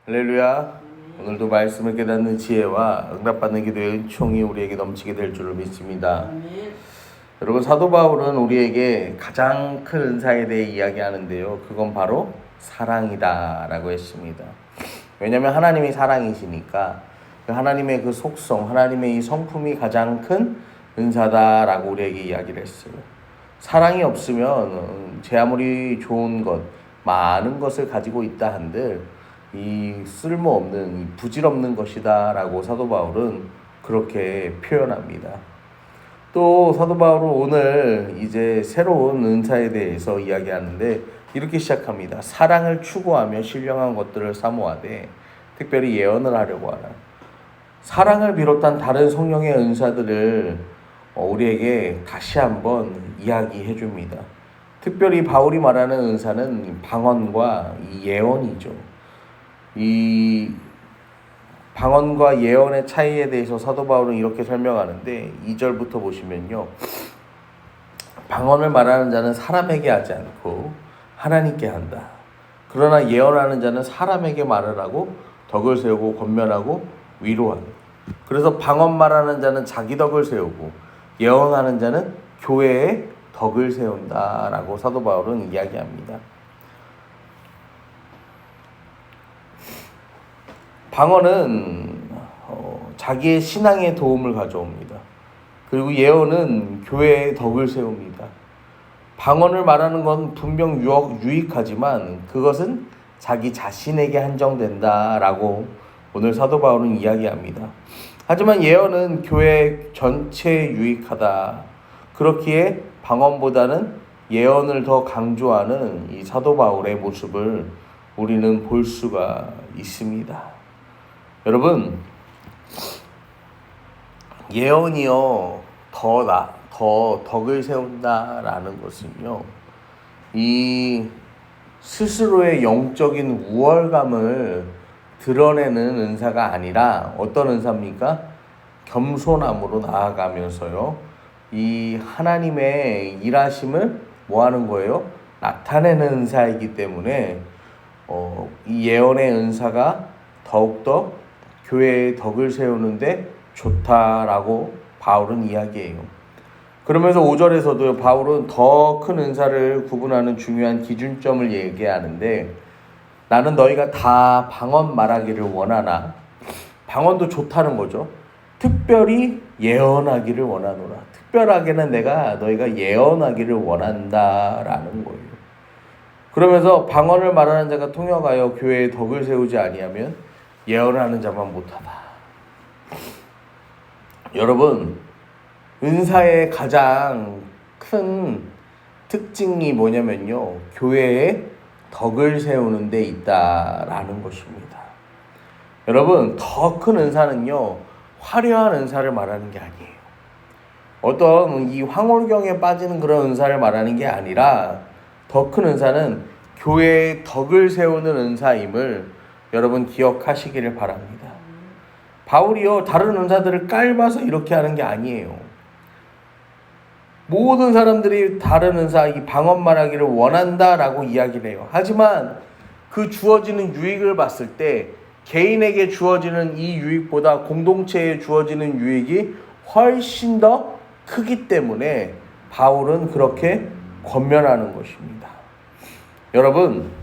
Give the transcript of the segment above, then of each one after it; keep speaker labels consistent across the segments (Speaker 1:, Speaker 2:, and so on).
Speaker 1: 할렐루야. 오늘도 말씀을 깨닫는 지혜와 응답받는 기도의 은총이 우리에게 넘치게 될 줄을 믿습니다. 여러분, 사도 바울은 우리에게 가장 큰 은사에 대해 이야기하는데요, 그건 바로 사랑이다 라고 했습니다. 왜냐하면 하나님이 사랑이시니까 하나님의 그 속성, 하나님의 이 성품이 가장 큰 은사다 라고 우리에게 이야기를 했어요. 사랑이 없으면 제 아무리 좋은 것, 많은 것을 가지고 있다 한들 이 쓸모없는, 이 부질없는 것이다 라고 사도 바울은 그렇게 표현합니다. 또 사도 바울은 오늘 이제 새로운 은사에 대해서 이야기하는데 이렇게 시작합니다. 사랑을 추구하며 신령한 것들을 사모하되 특별히 예언을 하려고 하라. 사랑을 비롯한 다른 성령의 은사들을 우리에게 다시 한번 이야기해 줍니다. 특별히 바울이 말하는 은사는 방언과 이 예언이죠. 이 방언과 예언의 차이에 대해서 사도 바울은 이렇게 설명하는데 2절부터 보시면요, 방언을 말하는 자는 사람에게 하지 않고 하나님께 한다. 그러나 예언하는 자는 사람에게 말을 하고 덕을 세우고 권면하고 위로하는. 그래서 방언 말하는 자는 자기 덕을 세우고 예언하는 자는 교회의 덕을 세운다라고 사도 바울은 이야기합니다. 방언은 자기의 신앙에 도움을 가져옵니다. 그리고 예언은 교회의 덕을 세웁니다. 방언을 말하는 건 분명 유익하지만 그것은 자기 자신에게 한정된다라고 오늘 사도 바울은 이야기합니다. 하지만 예언은 교회 전체에 유익하다. 그렇기에 방언보다는 예언을 더 강조하는 이 사도 바울의 모습을 우리는 볼 수가 있습니다. 여러분, 예언이요 더 덕을 세운다라는 것은요, 이 스스로의 영적인 우월감을 드러내는 은사가 아니라 어떤 은사입니까? 겸손함으로 나아가면서요, 이 하나님의 일하심을 뭐 하는 거예요? 나타내는 은사이기 때문에 이 예언의 은사가 더욱더 교회의 덕을 세우는데 좋다라고 바울은 이야기해요. 그러면서 5절에서도 바울은 더 큰 은사를 구분하는 중요한 기준점을 얘기하는데, 나는 너희가 다 방언 말하기를 원하나, 방언도 좋다는 거죠. 특별히 예언하기를 원하노라. 특별하게는 내가 너희가 예언하기를 원한다라는 거예요. 그러면서 방언을 말하는 자가 통역하여 교회의 덕을 세우지 아니하면 예언하는 자만 못하다. 여러분, 은사의 가장 큰 특징이 뭐냐면요, 교회의 덕을 세우는 데 있다라는 것입니다. 여러분, 더 큰 은사는요, 화려한 은사를 말하는 게 아니에요. 어떤 이 황홀경에 빠지는 그런 은사를 말하는 게 아니라 더 큰 은사는 교회의 덕을 세우는 은사임을 여러분 기억하시기를 바랍니다. 바울이요, 다른 은사들을 깔봐서 이렇게 하는 게 아니에요. 모든 사람들이 다른 은사, 이 방언 말하기를 원한다라고 이야기를 해요. 하지만 그 주어지는 유익을 봤을 때 개인에게 주어지는 이 유익보다 공동체에 주어지는 유익이 훨씬 더 크기 때문에 바울은 그렇게 권면하는 것입니다. 여러분,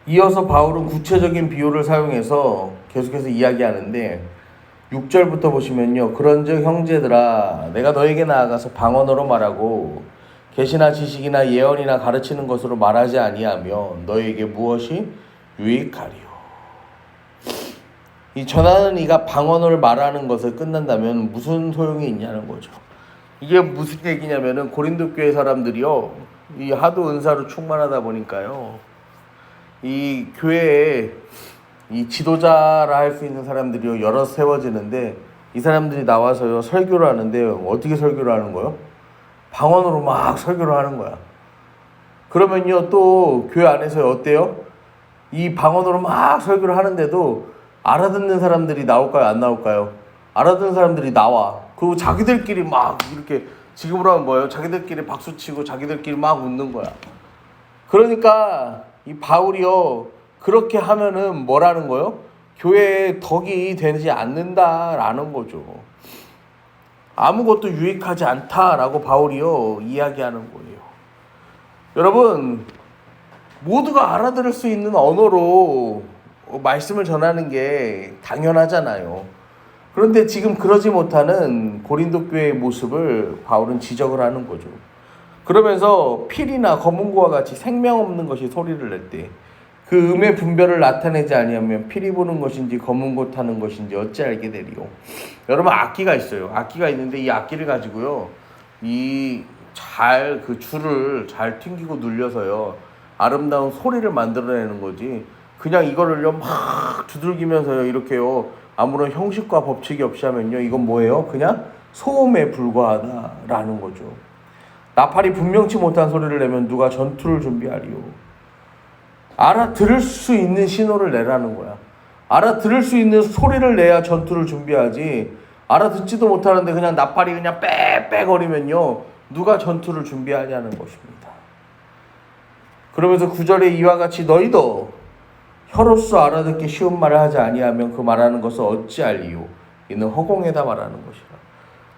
Speaker 1: 이어서 바울은 구체적인 비유를 사용해서 계속해서 이야기하는데 6절부터 보시면요, 그런즉 형제들아, 내가 너에게 나아가서 방언으로 말하고 계시나 지식이나 예언이나 가르치는 것으로 말하지 아니하며 너에게 무엇이 유익하리요. 이 전하는 이가 방언을 말하는 것을 끝난다면 무슨 소용이 있냐는 거죠. 이게 무슨 얘기냐면은 고린도 교회 사람들이요, 이 하도 은사로 충만하다 보니까요, 이 교회에 이 지도자라 할 수 있는 사람들이요, 여러 세워지는데 이 사람들이 나와서요 설교를 하는데 어떻게 설교를 하는 거예요? 방언으로 막 설교를 하는 거야. 그러면요, 또 교회 안에서 어때요? 이 방언으로 막 설교를 하는데도 알아듣는 사람들이 나올까요, 안 나올까요? 알아듣는 사람들이 나와. 그리고 자기들끼리 막 이렇게, 지금으로 하면 뭐예요? 자기들끼리 박수치고 자기들끼리 막 웃는 거야. 그러니까 이 바울이요 그렇게 하면은 뭐라는 거요? 교회에 덕이 되지 않는다라는 거죠. 아무것도 유익하지 않다라고 바울이요 이야기하는 거예요. 여러분 모두가 알아들을 수 있는 언어로 말씀을 전하는 게 당연하잖아요. 그런데 지금 그러지 못하는 고린도 교회의 모습을 바울은 지적을 하는 거죠. 그러면서 필이나 검은고와 같이 생명 없는 것이 소리를 낼 때 그 음의 분별을 나타내지 아니하면 피리 부는 것인지 검은고 타는 것인지 어찌 알게 되리요. 여러분 악기가 있어요. 악기가 있는데 이 악기를 가지고요 그 줄을 잘 튕기고 눌려서요 아름다운 소리를 만들어내는 거지. 그냥 이거를요 막 두들기면서요 이렇게요 아무런 형식과 법칙이 없이 하면요 이건 뭐예요? 그냥 소음에 불과하다라는 거죠. 나팔이 분명치 못한 소리를 내면 누가 전투를 준비하리요. 알아들을 수 있는 신호를 내라는 거야. 알아들을 수 있는 소리를 내야 전투를 준비하지. 알아듣지도 못하는데 그냥 나팔이 그냥 빽빽거리면요 누가 전투를 준비하냐는 것입니다. 그러면서 9절에 이와 같이 너희도 혀로서 알아듣기 쉬운 말을 하지 아니하면 그 말하는 것을 어찌 알리요. 이는 허공에다 말하는 것이라.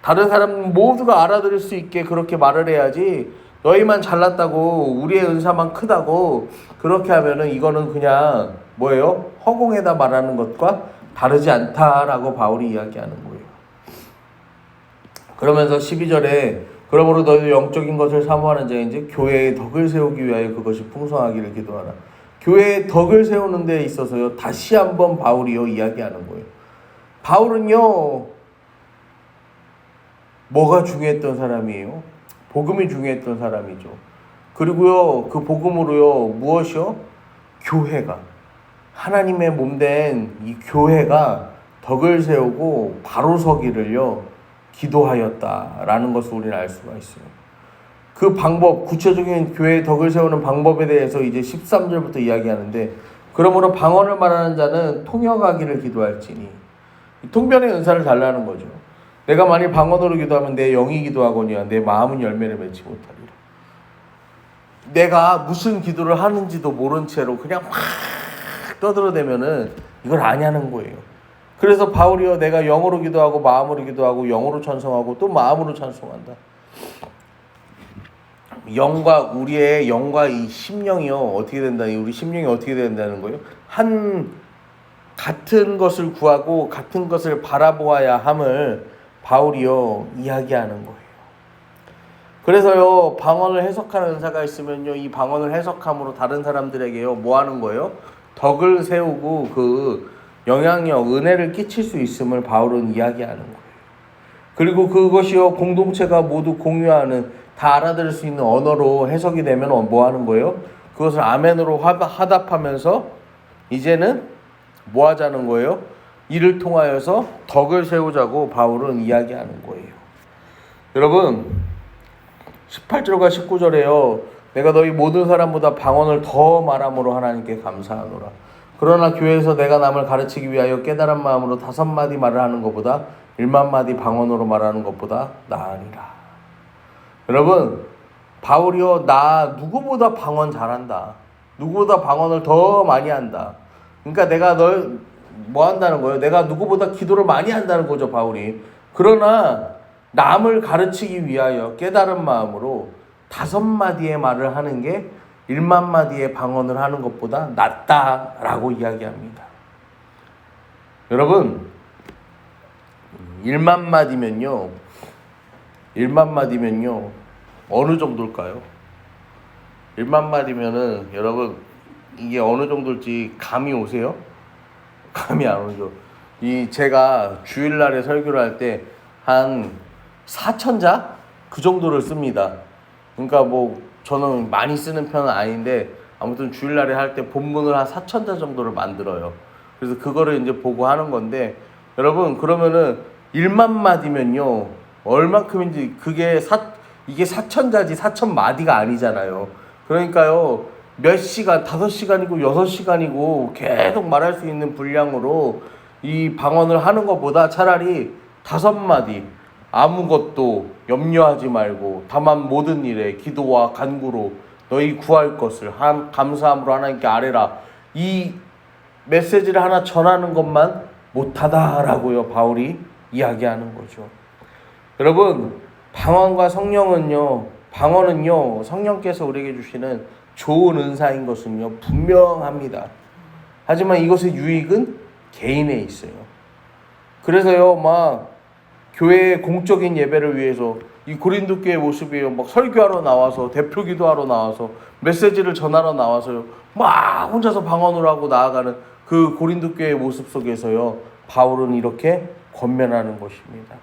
Speaker 1: 다른 사람 모두가 알아들을 수 있게 그렇게 말을 해야지. 너희만 잘났다고 우리의 은사만 크다고 그렇게 하면은 이거는 그냥 뭐예요? 허공에다 말하는 것과 다르지 않다라고 바울이 이야기하는 거예요. 그러면서 12절에 그러므로 너희도 영적인 것을 사모하는 자인지 교회의 덕을 세우기 위하여 그것이 풍성하기를 기도하라. 교회의 덕을 세우는 데 있어서요 다시 한번 바울이요 이야기하는 거예요. 바울은요 뭐가 중요했던 사람이에요? 복음이 중요했던 사람이죠. 그리고요 그 복음으로요 무엇이요? 교회가 하나님의 몸된 이 교회가 덕을 세우고 바로 서기를요 기도하였다라는 것을 우리는 알 수가 있어요. 그 방법, 구체적인 교회의 덕을 세우는 방법에 대해서 이제 13절부터 이야기하는데 그러므로 방언을 말하는 자는 통역하기를 기도할지니 통변의 은사를 달라는 거죠. 내가 만일 방언으로 기도하면 내 영이 기도하거니와 내 마음은 열매를 맺지 못하리라. 내가 무슨 기도를 하는지도 모른 채로 그냥 막 떠들어대면은 이걸 아냐는 거예요. 그래서 바울이요 내가 영으로 기도하고 마음으로 기도하고 영으로 찬송하고 또 마음으로 찬송한다. 우리의 영과 이 심령이요 어떻게 된다? 우리 심령이 어떻게 된다는 거예요? 같은 것을 구하고 같은 것을 바라보아야 함을 바울이요 이야기하는 거예요. 그래서요 방언을 해석하는 은사가 있으면요 이 방언을 해석함으로 다른 사람들에게요 뭐 하는 거예요? 덕을 세우고 그 영향력, 은혜를 끼칠 수 있음을 바울은 이야기하는 거예요. 그리고 그것이요 공동체가 모두 공유하는 다 알아들을 수 있는 언어로 해석이 되면 뭐 하는 거예요? 그것을 아멘으로 화답하면서 이제는 뭐 하자는 거예요? 이를 통하여서 덕을 세우자고 바울은 이야기하는 거예요. 여러분 18절과 19절에요 내가 너희 모든 사람보다 방언을 더 말함으로 하나님께 감사하노라. 그러나 교회에서 내가 남을 가르치기 위하여 깨달은 마음으로 5마디 말을 하는 것보다 1만마디 방언으로 말하는 것보다 나으니라. 여러분 바울이요 나 누구보다 방언 잘한다. 누구보다 방언을 더 많이 한다. 그러니까 내가 널 뭐 한다는 거예요? 내가 누구보다 기도를 많이 한다는 거죠 바울이. 그러나 남을 가르치기 위하여 깨달은 마음으로 5마디의 말을 하는 게 1만마디의 방언을 하는 것보다 낫다라고 이야기합니다. 여러분 1만마디면요 어느 정도일까요? 1만마디면은 여러분 이게 어느 정도일지 감이 오세요? 감이 안 오죠. 제가 주일날에 설교를 할 때 한 4,000자 그 정도를 씁니다. 그러니까 뭐 저는 많이 쓰는 편은 아닌데 아무튼 주일날에 할 때 본문을 한 4,000자 정도를 만들어요. 그래서 그거를 이제 보고 하는 건데 여러분 그러면은 1만마디면요 얼만큼인지 이게 4,000자지 4,000마디가 아니잖아요. 그러니까요 몇 시간 5시간이고 6시간이고 계속 말할 수 있는 분량으로 이 방언을 하는 것보다 차라리 5마디 아무것도 염려하지 말고 다만 모든 일에 기도와 간구로 너희 구할 것을 감사함으로 하나님께 아뢰라. 이 메시지를 하나 전하는 것만 못하다라고요, 바울이 이야기하는 거죠. 여러분, 방언과 방언은요 성령께서 우리에게 주시는 좋은 은사인 것은요 분명합니다. 하지만 이것의 유익은 개인에 있어요. 그래서요 막 교회의 공적인 예배를 위해서 이 고린도 교회 모습이에요. 막 설교하러 나와서 대표 기도하러 나와서 메시지를 전하러 나와서요 막 혼자서 방언을 하고 나아가는 그 고린도 교회의 모습 속에서요 바울은 이렇게 권면하는 것입니다.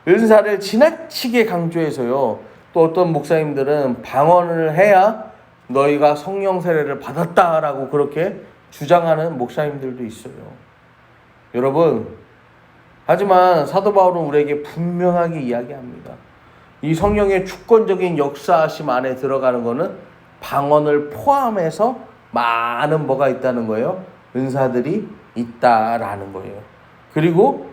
Speaker 1: 은사를 지나치게 강조해서요 또 어떤 목사님들은 방언을 해야 너희가 성령 세례를 받았다라고 그렇게 주장하는 목사님들도 있어요. 여러분, 하지만 사도 바울은 우리에게 분명하게 이야기합니다. 이 성령의 주권적인 역사하심 안에 들어가는 것은 방언을 포함해서 많은 뭐가 있다는 거예요? 은사들이 있다라는 거예요. 그리고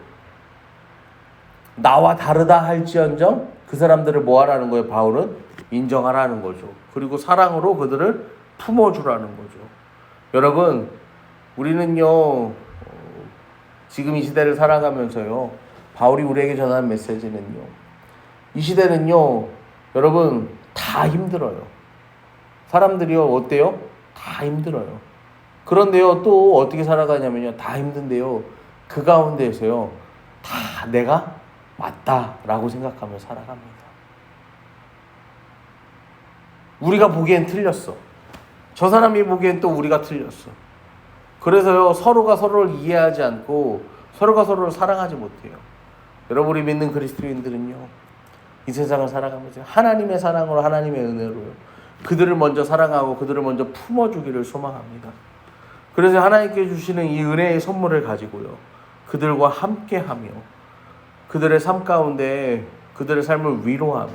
Speaker 1: 나와 다르다 할지언정 그 사람들을 뭐 하라는 거예요? 바울은 인정하라는 거죠. 그리고 사랑으로 그들을 품어주라는 거죠. 여러분, 우리는요 지금 이 시대를 살아가면서요 바울이 우리에게 전하는 메시지는요 이 시대는요 여러분 다 힘들어요. 사람들이요 어때요? 다 힘들어요. 그런데요 또 어떻게 살아가냐면요 다 힘든데요 그 가운데에서요 다 내가 맞다라고 생각하며 살아갑니다. 우리가 보기엔 틀렸어. 저 사람이 보기엔 또 우리가 틀렸어. 그래서요 서로가 서로를 이해하지 않고 서로가 서로를 사랑하지 못해요. 여러분이 믿는 그리스도인들은요 이 세상을 살아가면서 하나님의 사랑으로 하나님의 은혜로요 그들을 먼저 사랑하고 그들을 먼저 품어주기를 소망합니다. 그래서 하나님께 주시는 이 은혜의 선물을 가지고요 그들과 함께하며 그들의 삶 가운데 그들의 삶을 위로하며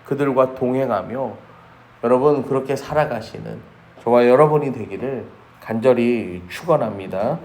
Speaker 1: 그들과 동행하며 여러분 그렇게 살아가시는 저와 여러분이 되기를 간절히 축원합니다.